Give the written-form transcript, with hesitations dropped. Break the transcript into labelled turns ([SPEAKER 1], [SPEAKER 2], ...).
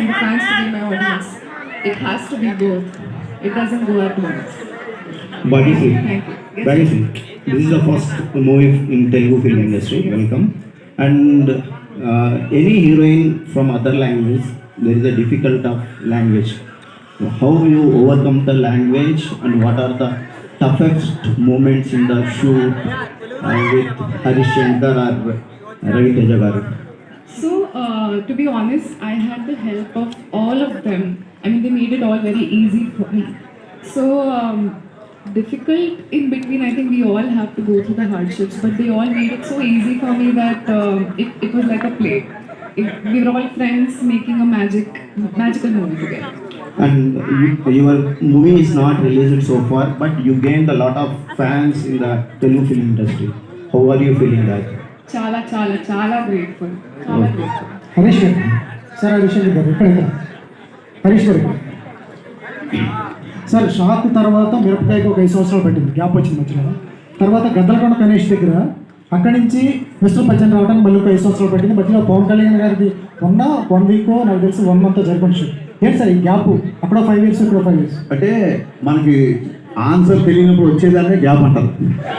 [SPEAKER 1] and the fans to be my audience. It has to be both. It doesn't go at once.
[SPEAKER 2] Bhagishri,
[SPEAKER 1] Thank you. Yes.
[SPEAKER 2] Bhagishri, this is the first movie in Telugu film industry. Welcome. And any heroine from other language, there is a difficult of language. How you overcome the language and what are the toughest moments in the shoot with Harish Shankar or Ravi Teja garu?
[SPEAKER 1] So, to be honest, I had the help of all of them. I mean, they made it all very easy for me. So, difficult in between, I think we all have to go through the hardships, but they all made it so easy for me that it was like a play. We were all friends making a magical movie together.
[SPEAKER 2] And your movie is not released so far, but you gained a lot of fans in the Telugu film industry. How are you feeling that?
[SPEAKER 1] Chala, chala, chala grateful. Chala grateful.
[SPEAKER 3] Harish గారు sir Harish గారు ఇక్కడ హరీష్ గారు sir shock తర్వాత మిరపకాయకి ఒక 5 సంవత్సరాలు పట్టింది, gap వచ్చింది మధ్యలో. తర్వాత గద్దలకొండ గణేష్ దగ్గర అక్కడి నుంచి మిస్టర్ పచ్చని రావడానికి మళ్ళీ ఒక 5 సంవత్సరాలు పట్టింది. మధ్యలో పవన్ కళ్యాణ్ గారిది 1 వీక్ నాకు తెలిసి 1 మంత్ జరిగిన షూట్. ఏంటి సార్ ఈ గ్యాప్? అక్కడ 5 years ఇక్కడ 5 years
[SPEAKER 2] అంటే మనకి ఆన్సర్ తెలియనప్పుడు వచ్చేదాన్ని గ్యాప్ అంటారు.